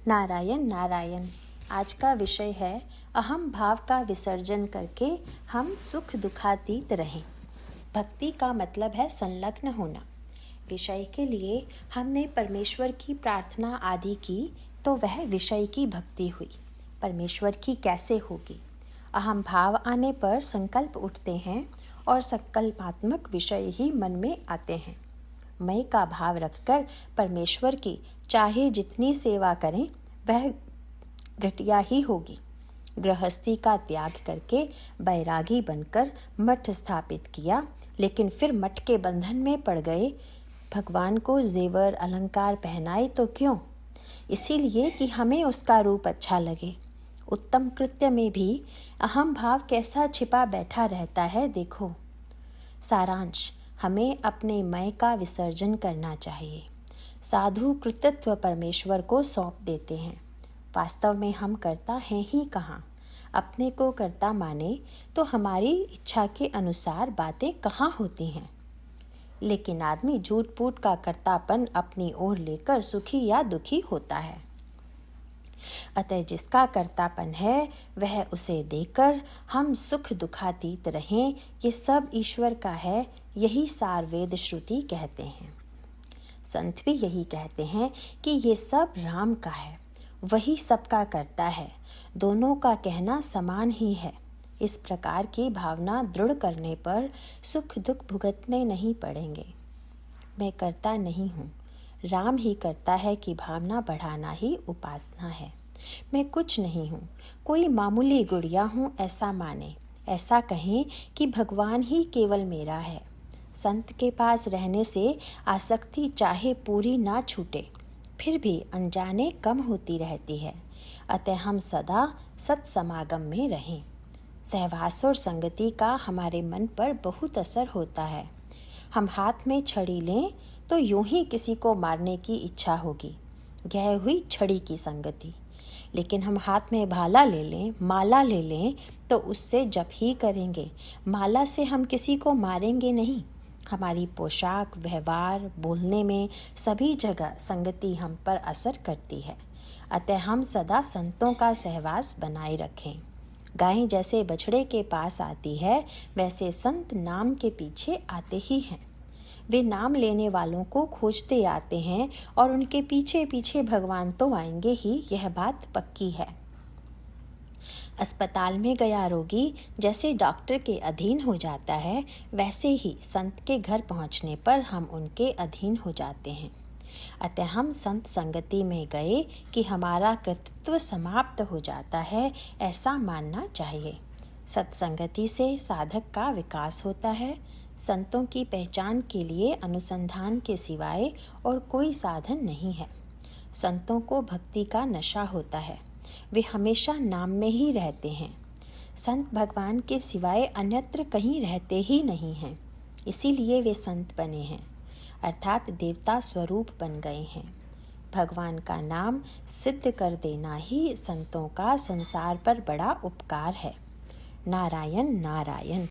नारायण नारायण। आज का विषय है अहम भाव का विसर्जन करके हम सुख दुखातीत रहें। भक्ति का मतलब है संलग्न होना। विषय के लिए हमने परमेश्वर की प्रार्थना आदि की तो वह विषय की भक्ति हुई। परमेश्वर की कैसे होगी? अहम भाव आने पर संकल्प उठते हैं और संकल्पात्मक विषय ही मन में आते हैं। मैं का भाव रखकर परमेश्वर की चाहे जितनी सेवा करें वह घटिया ही होगी। गृहस्थी का त्याग करके बैरागी बनकर मठ स्थापित किया, लेकिन फिर मठ के बंधन में पड़ गए। भगवान को जेवर अलंकार पहनाए तो क्यों? इसीलिए कि हमें उसका रूप अच्छा लगे। उत्तम कृत्य में भी अहम भाव कैसा छिपा बैठा रहता है देखो। सारांश, हमें अपने मैं का विसर्जन करना चाहिए। साधु कृतित्व परमेश्वर को सौंप देते हैं। वास्तव में हम कर्ता हैं ही कहाँ? अपने को कर्ता माने तो हमारी इच्छा के अनुसार बातें कहाँ होती हैं। लेकिन आदमी झूठ फूट का कर्तापन अपनी ओर लेकर सुखी या दुखी होता है। अतः जिसका कर्तापन है वह उसे देकर हम सुख दुखातीत रहें, ये सब ईश्वर का है। यही सार वेद श्रुति कहते हैं। संत भी यही कहते हैं कि ये सब राम का है, वही सबका करता है। दोनों का कहना समान ही है। इस प्रकार की भावना दृढ़ करने पर सुख दुख भुगतने नहीं पड़ेंगे। मैं करता नहीं हूँ, राम ही करता है कि भावना बढ़ाना ही उपासना है। मैं कुछ नहीं हूँ, कोई मामूली गुड़िया हूँ ऐसा माने। ऐसा कहें कि भगवान ही केवल मेरा है। संत के पास रहने से आसक्ति चाहे पूरी ना छूटे, फिर भी अनजाने कम होती रहती है। अतः हम सदा सत्समागम में रहें। सहवास और संगति का हमारे मन पर बहुत असर होता है। हम हाथ में छड़ी लें तो यूं ही किसी को मारने की इच्छा होगी। यह हुई छड़ी की संगति। लेकिन हम हाथ में भाला ले लें, माला ले लें तो उससे जप ही करेंगे। माला से हम किसी को मारेंगे नहीं। हमारी पोशाक, व्यवहार, बोलने में सभी जगह संगति हम पर असर करती है। अतः हम सदा संतों का सहवास बनाए रखें। गाय जैसे बछड़े के पास आती है, वैसे संत नाम के पीछे आते ही हैं। वे नाम लेने वालों को खोजते आते हैं और उनके पीछे पीछे भगवान तो आएंगे ही, यह बात पक्की है। अस्पताल में गया रोगी जैसे डॉक्टर के अधीन हो जाता है, वैसे ही संत के घर पहुंचने पर हम उनके अधीन हो जाते हैं। अतः हम संत संगति में गए कि हमारा कर्तृत्व समाप्त हो जाता है, ऐसा मानना चाहिए। सत्संगति से साधक का विकास होता है। संतों की पहचान के लिए अनुसंधान के सिवाय और कोई साधन नहीं है। संतों को भक्ति का नशा होता है। वे हमेशा नाम में ही रहते हैं। संत भगवान के सिवाय अन्यत्र कहीं रहते ही नहीं हैं। इसीलिए वे संत बने हैं, अर्थात देवता स्वरूप बन गए हैं। भगवान का नाम सिद्ध कर देना ही संतों का संसार पर बड़ा उपकार है। नारायण नारायण।